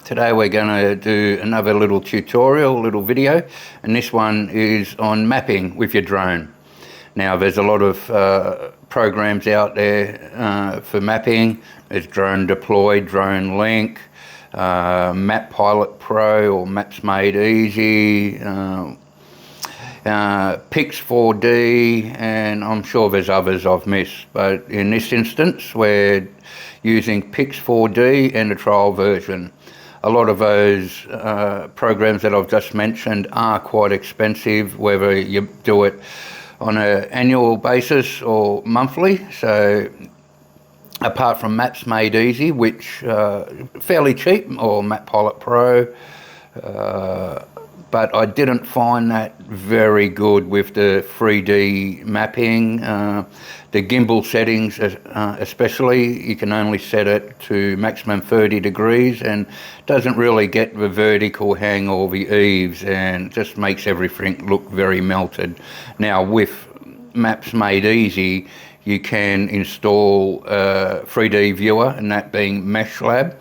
Today we're going to do another little tutorial, little video, and this one is on mapping with your drone. Now there's a lot of programs out there for mapping. There's Drone Deploy, Drone Link, Map Pilot Pro or Maps Made Easy, Pix4D, and I'm sure there's others I've missed, but in this instance we're using Pix4D and the trial version. A lot of those programs that I've just mentioned are quite expensive, whether you do it on an annual basis or monthly. So apart from Maps Made Easy, which fairly cheap, or Map Pilot Pro, but I didn't find that very good with the 3D mapping. The gimbal settings especially, you can only set it to maximum 30 degrees and doesn't really get the vertical hang or the eaves, and just makes everything look very melted. Now with Maps Made Easy, you can install a 3D viewer, and that being MeshLab.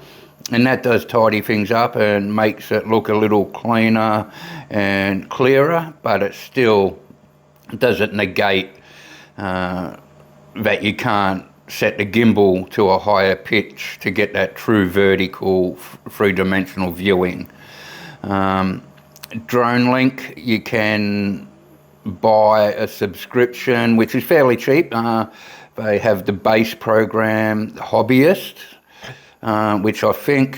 And that does tidy things up and makes it look a little cleaner and clearer, but it still doesn't negate that you can't set the gimbal to a higher pitch to get that true vertical three-dimensional viewing. Drone Link, you can buy a subscription, which is fairly cheap. They have the base program, the Hobbyist, which I think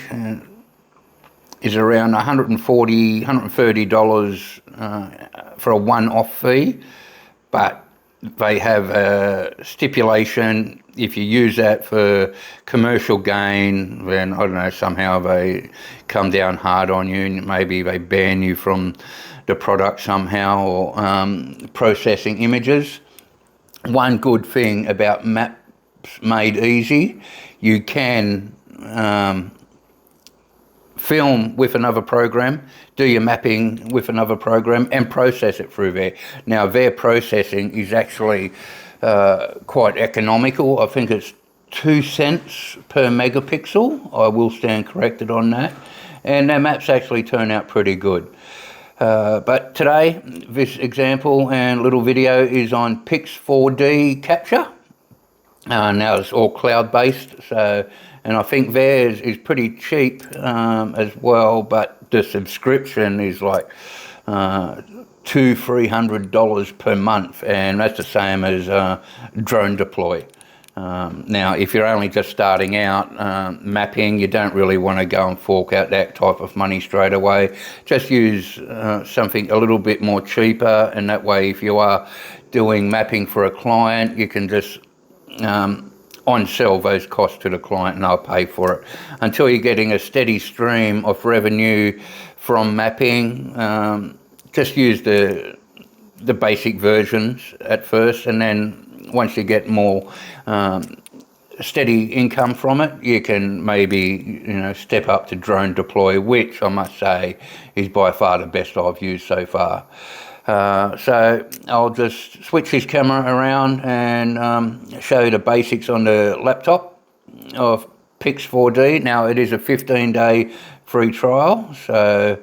is around $140, $130 for a one-off fee, but they have a stipulation: if you use that for commercial gain, then I don't know, somehow they come down hard on you, and maybe they ban you from the product somehow, or processing images. One good thing about Maps Made Easy, you can film with another program, do your mapping with another program, and process it through there. Now their processing is actually quite economical. I think it's 2 cents per megapixel. I will stand corrected on that, and their maps actually turn out pretty good. But today, this example and little video is on Pix4D capture. Now it's all cloud-based, so, and I think theirs is pretty cheap as well, but the subscription is like $200-300 per month, and that's the same as Drone Deploy. Now, if you're only just starting out mapping, you don't really want to go and fork out that type of money straight away. Just use something a little bit more cheaper, and that way if you are doing mapping for a client, you can just on-sell those costs to the client and they'll pay for it. Until you're getting a steady stream of revenue from mapping, just use the basic versions at first, and then once you get more steady income from it, you can maybe step up to Drone Deploy, which I must say is by far the best I've used so far. So I'll just switch his camera around and show you the basics on the laptop of Pix4D. Now it is a 15-day free trial, so,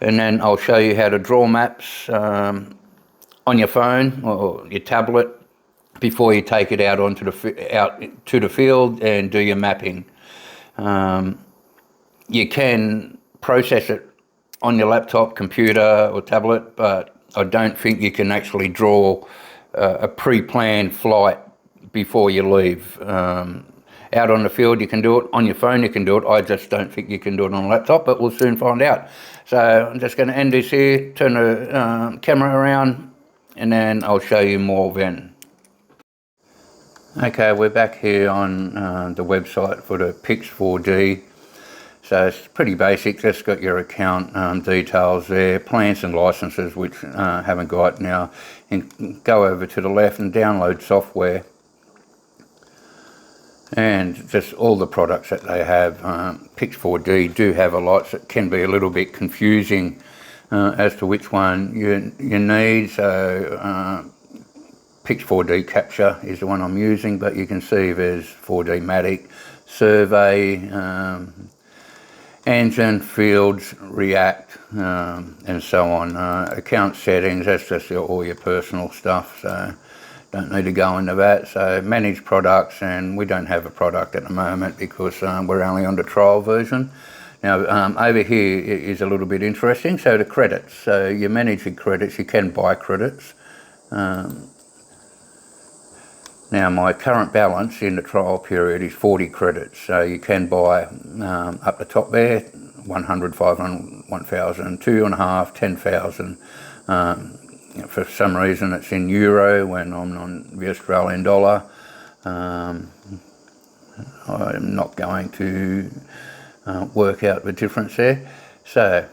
and then I'll show you how to draw maps on your phone or your tablet before you take it out to the field and do your mapping. You can process it on your laptop, computer or tablet, but I don't think you can actually draw a pre-planned flight before you leave. Out on the field you can do it, on your phone you can do it, I just don't think you can do it on a laptop, but we'll soon find out. So I'm just going to end this here, turn the camera around, and then I'll show you more then. Okay, we're back here on the website for the Pix4D. So it's pretty basic, just got your account details there, plans and licenses, which haven't got now. And go over to the left and download software. And just all the products that they have. Pix4D do have a lot, so it can be a little bit confusing as to which one you need. So Pix4D Capture is the one I'm using, but you can see there's 4D Matic, Survey, engine, fields, React, and so on. Account settings, that's just all your personal stuff, so don't need to go into that. So manage products, and we don't have a product at the moment because we're only on the trial version. Now over here is a little bit interesting. So the credits, so you manage your credits, you can buy credits. Now my current balance in the trial period is 40 credits, so you can buy up the top there 100, 500, 1,000, 2.5, 10,000. For some reason it's in euro when I'm on the Australian dollar. I'm not going to work out the difference there. So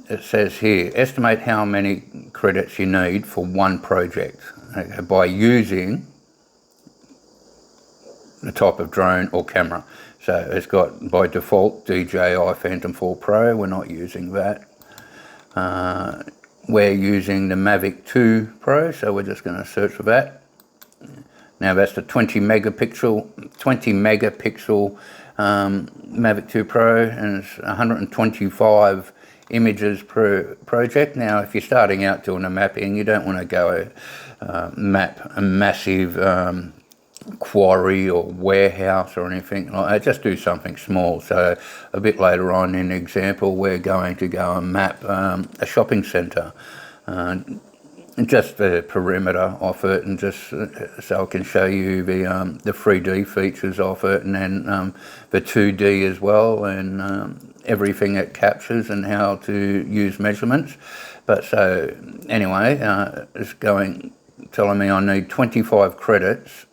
it says here, estimate how many credits you need for one project by using the type of drone or camera. So it's got by default DJI Phantom 4 Pro, we're not using that. We're using the Mavic 2 Pro, so we're just going to search for that. Now that's the 20 megapixel Mavic 2 Pro, and it's 125 images per project. Now if you're starting out doing the mapping, you don't want to go map a massive quarry or warehouse or anything like that. Just do something small. So a bit later on in the example, we're going to go and map a shopping centre, just the perimeter of it, and just so I can show you the 3D features of it, and then the 2D as well, and everything it captures and how to use measurements. But so anyway, it's telling me I need 25 credits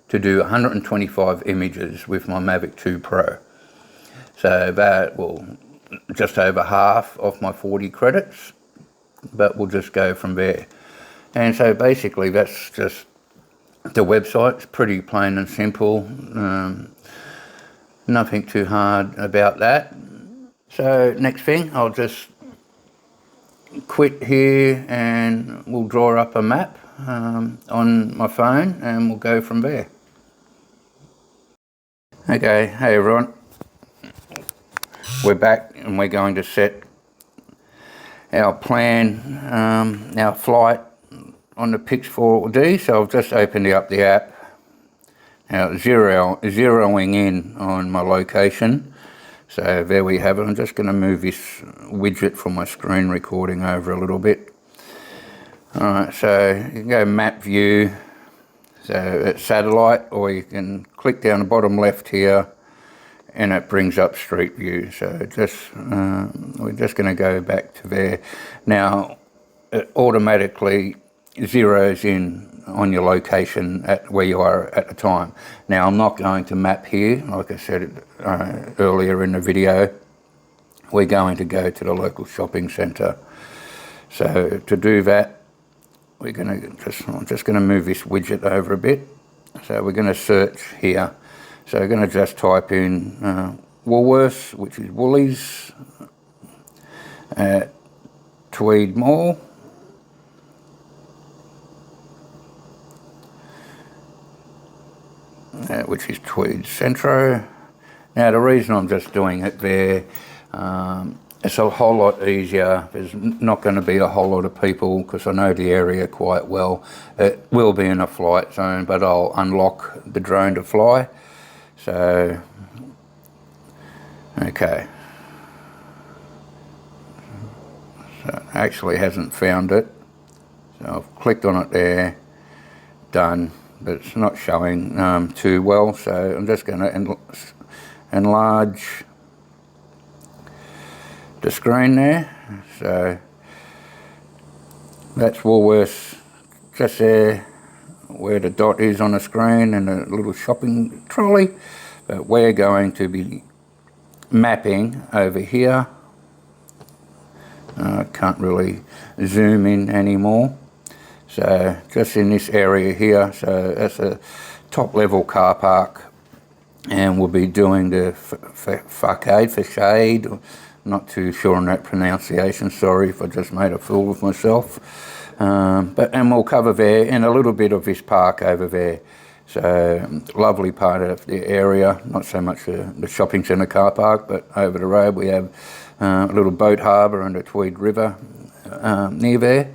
to do 125 images with my Mavic 2 Pro. So that will just over half of my 40 credits, but we'll just go from there. And so basically that's just the website. It's pretty plain and simple. Nothing too hard about that. So next thing, I'll just quit here and we'll draw up a map on my phone and we'll go from there. Okay, hey everyone, we're back and we're going to set our plan, our flight on the Pix 4D. So I've just opened up the app, now zeroing in on my location. So there we have it. I'm just going to move this widget from my screen recording over a little bit. Alright, so you can go map view. So it's satellite, or you can click down the bottom left here and it brings up Street View. So just we're just going to go back to there. Now it automatically zeroes in on your location at where you are at the time. Now I'm not going to map here, like I said earlier in the video. We're going to go to the local shopping centre. So to do that, I'm just going to move this widget over a bit. So we're going to search here. So we're going to just type in Woolworths, which is Woolies, at Tweed Mall. Which is Tweed Centro. Now the reason I'm just doing it there, it's a whole lot easier. There's not going to be a whole lot of people because I know the area quite well. It will be in a flight zone, but I'll unlock the drone to fly. So, okay. So it actually hasn't found it. So I've clicked on it there, done, but it's not showing too well. So I'm just going to enlarge the screen there. So that's Woolworths just there where the dot is on the screen and a little shopping trolley, but we're going to be mapping over here. I can't really zoom in anymore. So just in this area here, so that's a top level car park, and we'll be doing the facade. Not too sure on that pronunciation, sorry if I just made a fool of myself. And we'll cover there and a little bit of this park over there. So lovely part of the area, not so much the shopping centre car park, but over the road we have a little boat harbour and the Tweed River near there.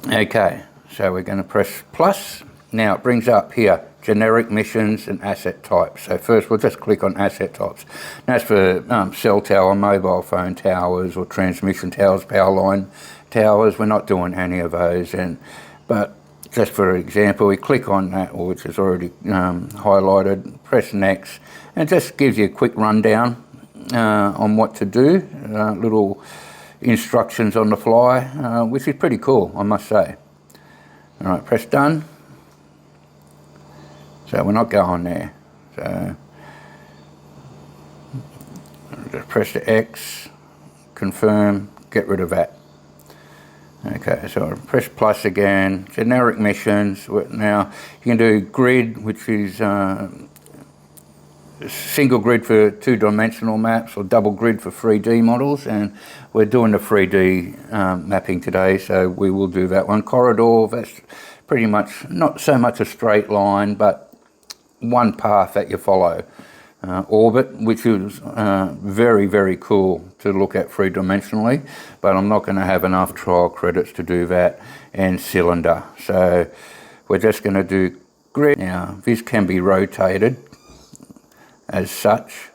Okay, so we're going to press plus. Now it brings up here generic missions and asset types. So first we'll just click on asset types. That's for cell tower, mobile phone towers or transmission towers, power line towers. We're not doing any of those, but just for example, we click on that, which is already highlighted, press next, and it just gives you a quick rundown on what to do, little instructions on the fly, which is pretty cool, I must say. All right, press done. So we're not going there. So just press the X, confirm, get rid of that. Okay, so press plus again, generic missions. Now you can do grid, which is single grid for two-dimensional maps or double grid for 3D models, and we're doing the 3D mapping today, so we will do that one. Corridor, that's pretty much not so much a straight line, but one path that you follow. Orbit, which is very, very cool to look at three-dimensionally, but I'm not going to have enough trial credits to do that, and cylinder. So we're just going to do grid. Now this can be rotated as such,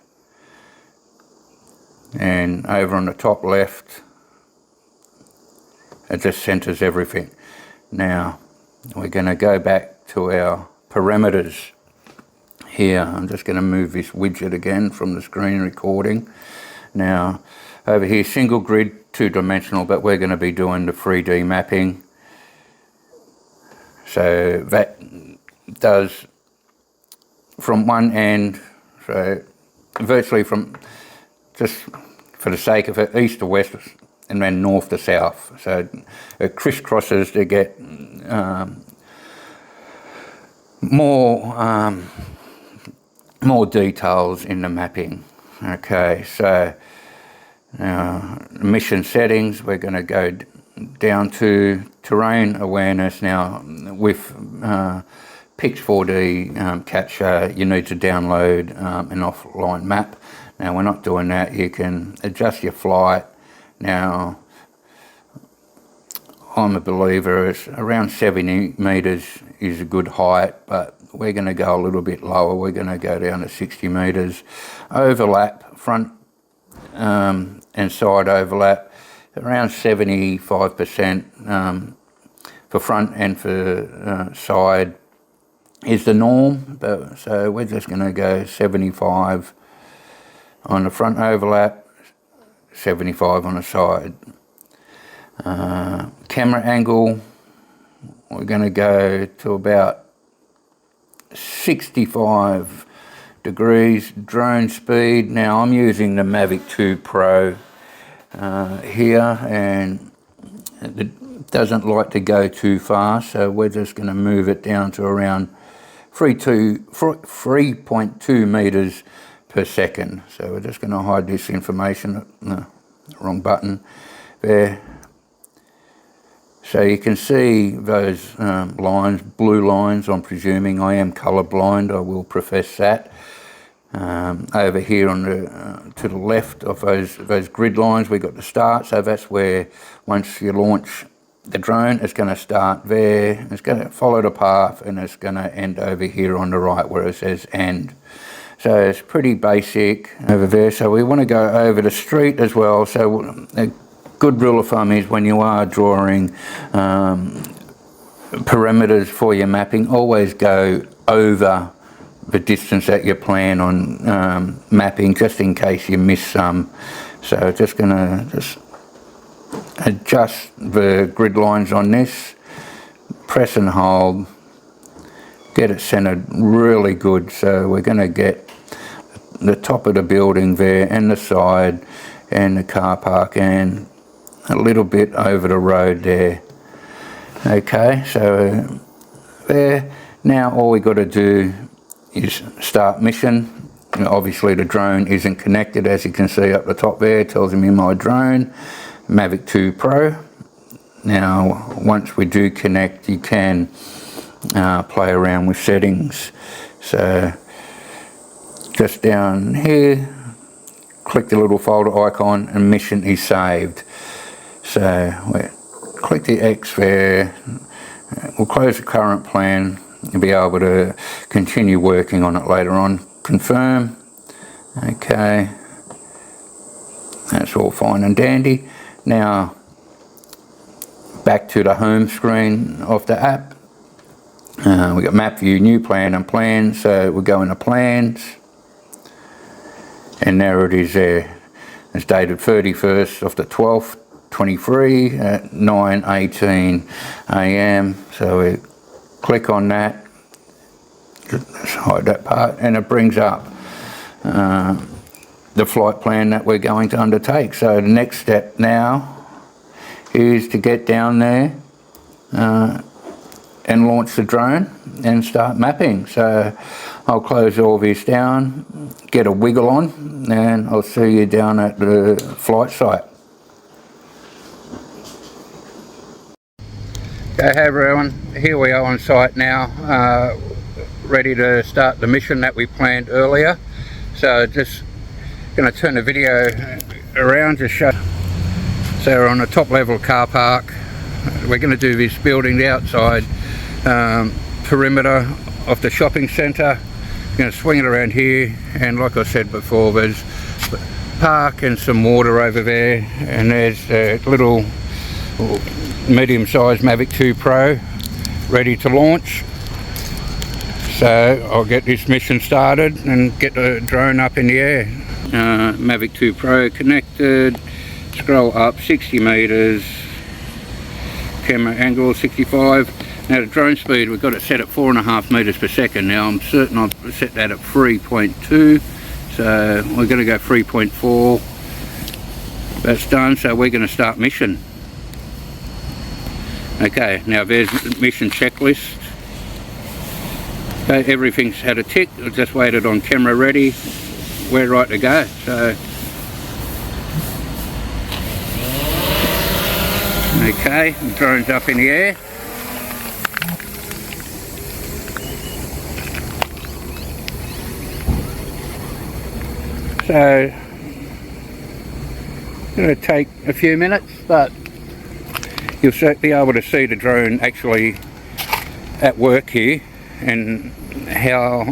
and over on the top left it just centers everything. Now we're going to go back to our parameters here. I'm just going to move this widget again from the screen recording. Now over here, single grid, two-dimensional, but we're going to be doing the 3D mapping. So that does from one end, so virtually from, just for the sake of it, east to west and then north to south. So it crisscrosses to get more details in the mapping. Okay, so mission settings, we're going to go down to terrain awareness. Now with Pix4D Capture, you need to download an offline map. Now we're not doing that. You can adjust your flight. Now I'm a believer it's around 70 metres is a good height, but we're going to go a little bit lower. We're going to go down to 60 metres. Overlap, front and side overlap, around 75% for front and for side is the norm. But, so we're just going to go 75 on the front overlap, 75 on the side. Camera angle, we're going to go to about 65 degrees. Drone speed, now I'm using the Mavic 2 Pro here, and it doesn't like to go too fast, so we're just going to move it down to around 3.2 meters per second. So we're just going to hide this information. No, wrong button there. So you can see those lines, blue lines. I'm presuming I am colourblind, I will profess that. Over here on the to the left of those grid lines, we got the start. So that's where once you launch the drone, it's going to start there. It's going to follow the path, and it's going to end over here on the right where it says end. So it's pretty basic over there. So we want to go over the street as well. So a good rule of thumb is when you are drawing parameters for your mapping, always go over the distance that you plan on mapping, just in case you miss some. So just going to adjust the grid lines on this, press and hold, get it centered really good. So we're going to get the top of the building there and the side and the car park and a little bit over the road there. Okay, so there. Now all we got to do is start mission. You know, obviously the drone isn't connected, as you can see up the top there. It tells me my drone, Mavic 2 Pro. Now once we do connect, you can play around with settings. So just down here, click the little folder icon and mission is saved. So we click the X there, we'll close the current plan and be able to continue working on it later on. Confirm. Okay, that's all fine and dandy. Now back to the home screen of the app. We got map view, new plan and plans. So we'll go into plans, and there it is there. It's dated 31st of the 12th 23 at 9:18 a.m. So we click on that, let's hide that part, and it brings up the flight plan that we're going to undertake. So the next step now is to get down there and launch the drone and start mapping. So I'll close all this down, get a wiggle on, and I'll see you down at the flight site. Okay, hey everyone, here we are on site now, ready to start the mission that we planned earlier. So just going to turn the video around to show. So we're on the top level car park. We're going to do this building, the outside perimeter of the shopping centre. Going to swing it around here, and like I said before, there's park and some water over there, and there's a little medium-sized Mavic 2 Pro ready to launch. So I'll get this mission started and get the drone up in the air. Mavic 2 Pro connected, scroll up 60 meters, camera angle 65. Now the drone speed, we've got it set at 4.5 meters per second. Now I'm certain I've set that at 3.2, so we're going to go 3.4. That's done, so we're going to start mission. Okay, now there's the mission checklist. Okay, everything's had a tick. I've just waited on camera ready. We're right to go. So, okay, the drone's up in the air. So, it's going to take a few minutes, but you'll be able to see the drone actually at work here, and how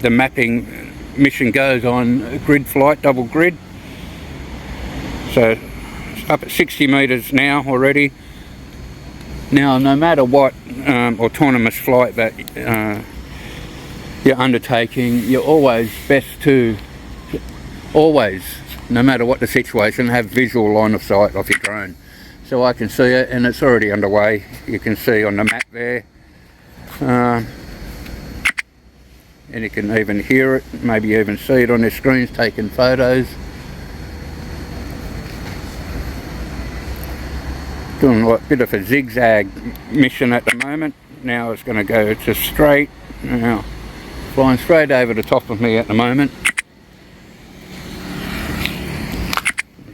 the mapping mission goes on grid flight, double grid. So it's up at 60 meters now already. Now no matter what autonomous flight that you're undertaking, you're always best to no matter what the situation, have visual line of sight of your drone. So I can see it, and it's already underway. You can see on the map there, and you can even hear it, maybe even see it on the screens taking photos. Doing a bit of a zigzag mission at the moment. Now it's going to go to straight. Now flying straight over the top of me at the moment.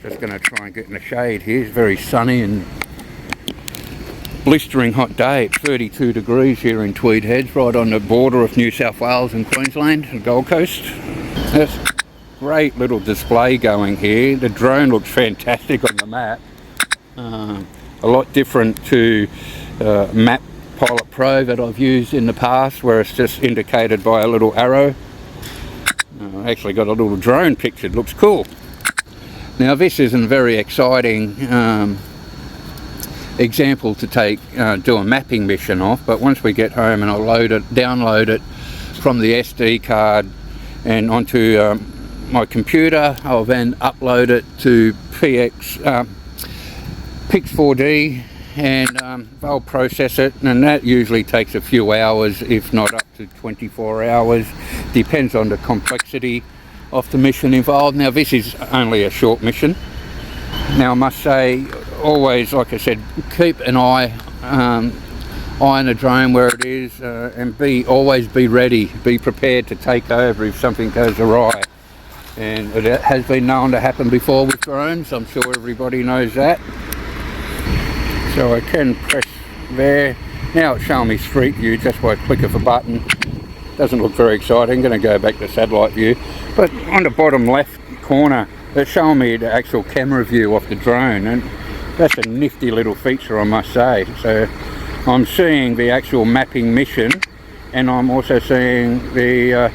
Just going to try and get in the shade here. It's very sunny and blistering hot day. It's 32 degrees here in Tweed Heads, right on the border of New South Wales and Queensland and Gold Coast. There's a great little display going here. The drone looks fantastic on the map. A lot different to Map Pilot Pro that I've used in the past, where it's just indicated by a little arrow. I actually got a little drone pictured. Looks cool. Now this isn't a very exciting example to do a mapping mission off, but once we get home and I'll download it from the SD card and onto my computer, I'll then upload it to Pix4D, and they'll process it, and that usually takes a few hours, if not up to 24 hours. Depends on the complexity of the mission involved. Now this is only a short mission. Now I must say, always, like I said, keep an eye on the drone where it is, and always be ready, be prepared to take over if something goes awry. And it has been known to happen before with drones. I'm sure everybody knows that. So I can press there. Now it's showing me street view just by a click of a button. Doesn't look very exciting. I'm going to go back to satellite view. But on the bottom left corner, it's showing me the actual camera view of the drone, and that's a nifty little feature, I must say. So I'm seeing the actual mapping mission, and I'm also seeing the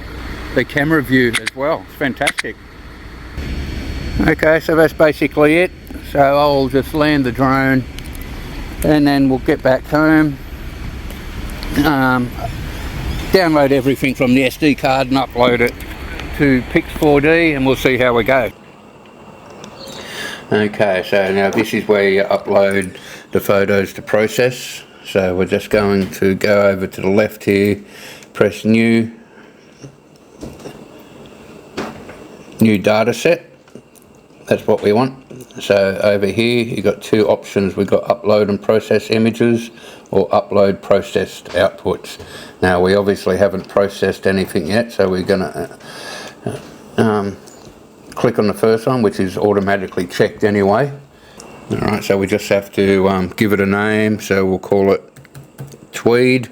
camera view as well. It's fantastic. Okay, so that's basically it. So I'll just land the drone and then we'll get back home, download everything from the SD card and upload it to Pix4D, and we'll see how we go. Okay, so now this is where you upload the photos to process. So we're just going to go over to the left here, press new data set. That's what we want. So over here you've got two options. We've got upload and process images or upload processed outputs. Now we obviously haven't processed anything yet, so we're going to click on the first one, which is automatically checked anyway. Alright, so we just have to give it a name, so we'll call it Tweed.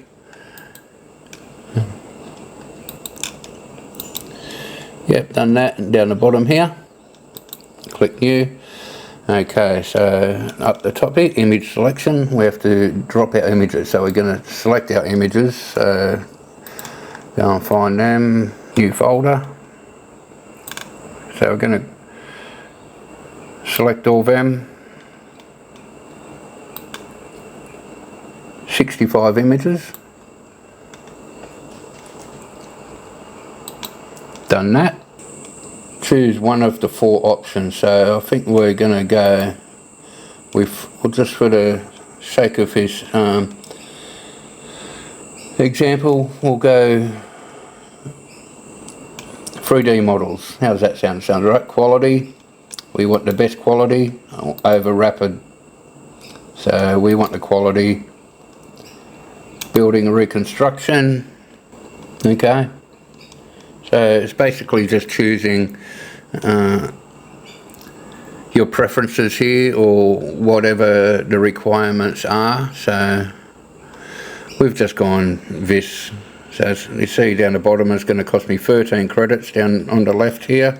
Yep, done that. And down the bottom here, click new. Okay, so up the top here, image selection, we have to drop our images. So we're going to select our images, so go and find them, new folder. So we're going to select all of them, 65 images. Done that. Choose one of the four options. So I think we're going to go with, well, just for the sake of his example, we'll go 3D models. How does that sound? Sounds right. Quality, we want the best quality over rapid. So we want the quality. Building a reconstruction. Okay. So it's basically just choosing your preferences here, or whatever the requirements are. So we've just gone this. So as you see down the bottom, it's going to cost me 13 credits. Down on the left here,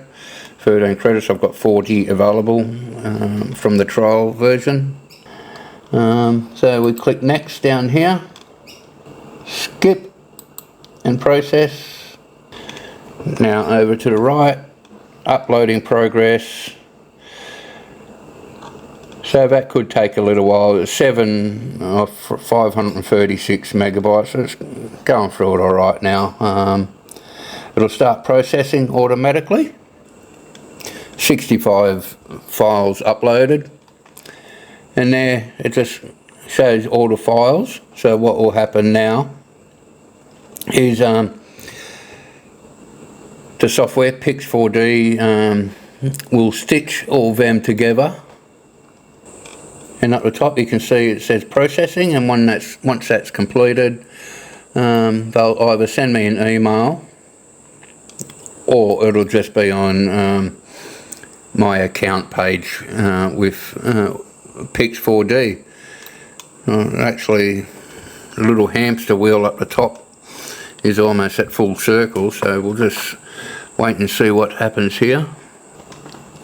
13 credits. I've got 40 available from the trial version. So we click next down here, skip and process. Now over to the right, uploading progress. So that could take a little while. It's 536 megabytes. So it's going through it all right now. It'll start processing automatically. 65 files uploaded, and there it just shows all the files. So what will happen now is the software Pix4D will stitch all of them together, and up the top you can see it says processing, and once that's completed, they'll either send me an email or it'll just be on my account page with Pix4D. Actually, the little hamster wheel up the top is almost at full circle, so we'll just wait and see what happens here.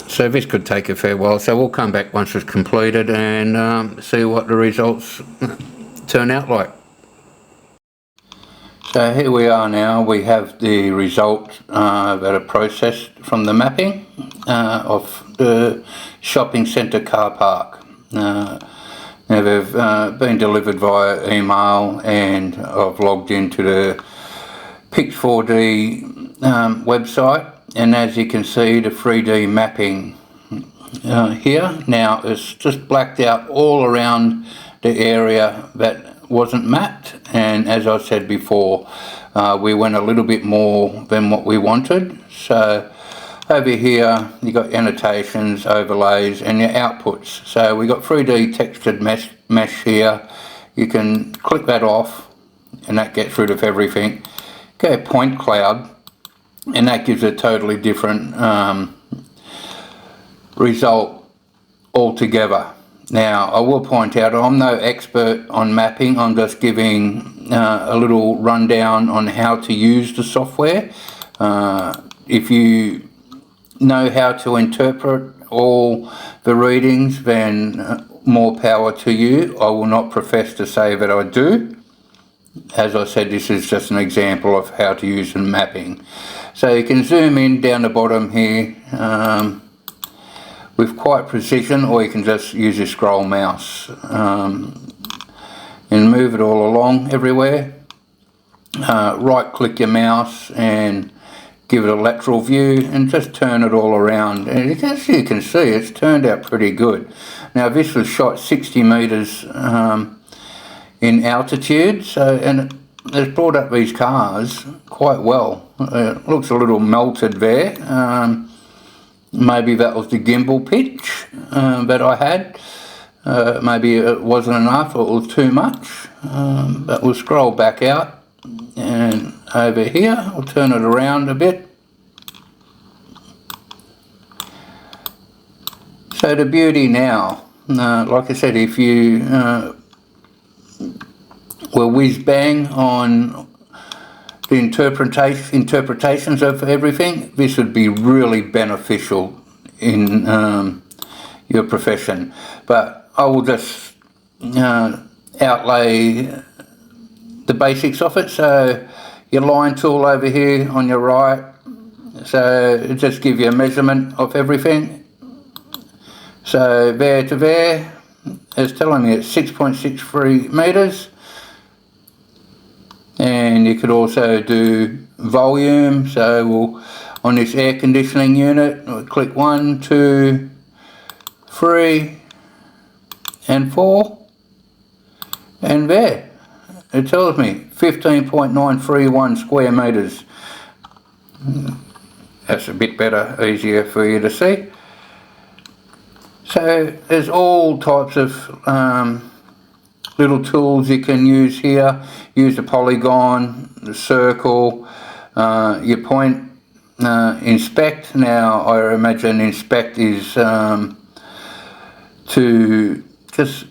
So this could take a fair while, so we'll come back once it's completed and see what the results turn out like. So here we are now. We have the result that are processed from the mapping of the shopping centre car park. Now they've been delivered via email, and I've logged into the Pix4D website, and as you can see, the 3D mapping here now is just blacked out all around the area that wasn't mapped. And as I said before, we went a little bit more than what we wanted. So over here you got annotations, overlays, and your outputs. So we got 3D textured mesh here. You can click that off and that gets rid of everything. Go point cloud, and that gives a totally different result altogether. Now, I will point out I'm no expert on mapping. I'm just giving a little rundown on how to use the software. If you know how to interpret all the readings, then more power to you. I will not profess to say that I do. As I said, this is just an example of how to use the mapping. So you can zoom in down the bottom here with quite precision, or you can just use your scroll mouse and move it all along everywhere. Right click your mouse and give it a lateral view and just turn it all around, and as you can see, it's turned out pretty good. Now this was shot 60 meters in altitude, so, and it's brought up these cars quite well. It looks a little melted there. Maybe that was the gimbal pitch that I had. Maybe it wasn't enough or it was too much. But we'll scroll back out, and over here I'll turn it around a bit. So the beauty now, like I said, if you were whiz bang on the interpretations of everything, this would be really beneficial in your profession. But I will just outlay the basics of it. So your line tool over here on your right, so it just gives you a measurement of everything. So there to there, it's telling me it's 6.63 meters. And you could also do volume. So we'll, on this air conditioning unit, we'll click 1, 2, 3 and 4, and there it tells me 15.931 square meters. That's a bit better, easier for you to see. So there's all types of little tools you can use here. Use the polygon, the circle, your point, inspect. Now I imagine inspect is to just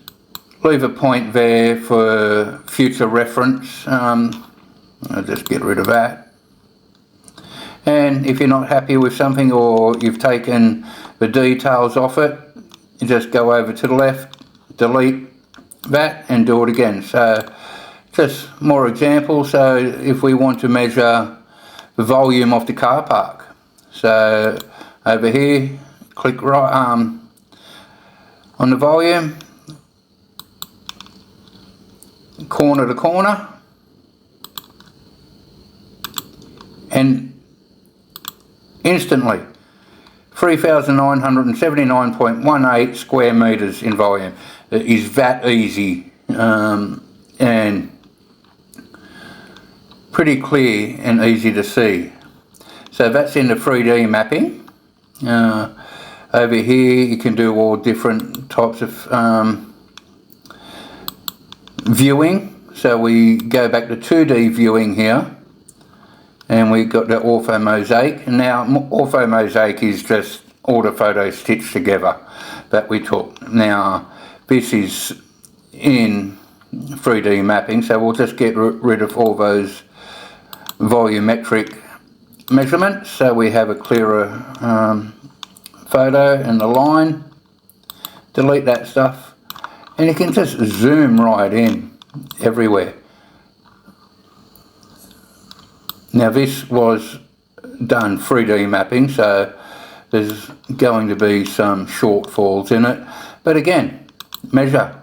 leave a point there for future reference. I'll just get rid of that. And if you're not happy with something, or you've taken the details off it, you just go over to the left, delete that and do it again. So just more examples. So if we want to measure the volume of the car park, so over here, click right on the volume, corner to corner, and instantly 3,979.18 square meters in volume. It is that easy and pretty clear and easy to see. So that's in the 3D mapping. Over here you can do all different types of viewing. So we go back to 2D viewing here, and we got the ortho mosaic. And now ortho mosaic is just all the photos stitched together that we took. Now this is in 3D mapping, so we'll just get rid of all those volumetric measurements so we have a clearer photo and the line. Delete that stuff, and you can just zoom right in everywhere. Now this was done 3D mapping, so there's going to be some shortfalls in it, but again, measure.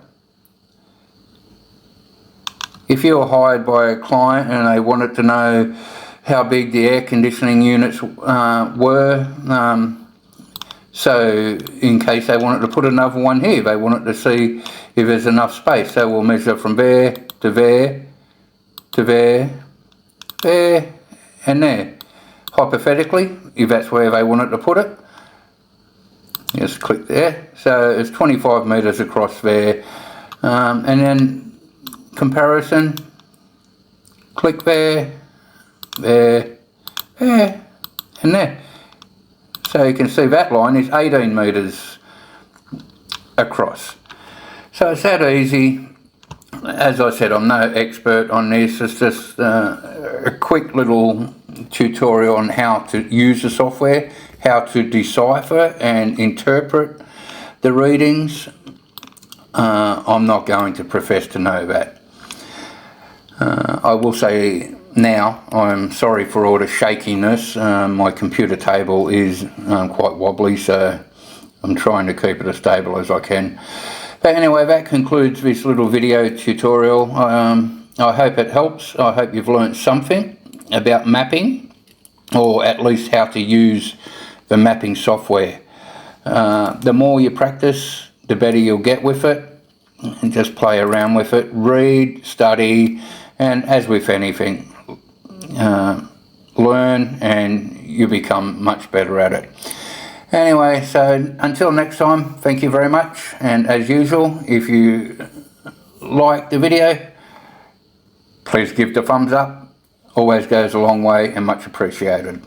If you're hired by a client and they wanted to know how big the air conditioning units were, so in case they wanted to put another one here, they wanted to see if there's enough space, so we'll measure from there to there to there, there and there. Hypothetically, if that's where they wanted to put it, just click there. So it's 25 meters across there, and then comparison, click there, there, there and there. So you can see that line is 18 meters across. So it's that easy. As I said, I'm no expert on this. It's just a quick little tutorial on how to use the software, how to decipher and interpret the readings. I'm not going to profess to know that. I will say now, I'm sorry for all the shakiness. My computer table is quite wobbly, so I'm trying to keep it as stable as I can. But anyway, that concludes this little video tutorial. I hope it helps. I hope you've learnt something about mapping, or at least how to use the mapping software. The more you practice, the better you'll get with it, and just play around with it. Read, study, and as with anything, learn and you become much better at it. Anyway, so until next time, thank you very much. And as usual, if you like the video, please give the thumbs up. Always goes a long way and much appreciated.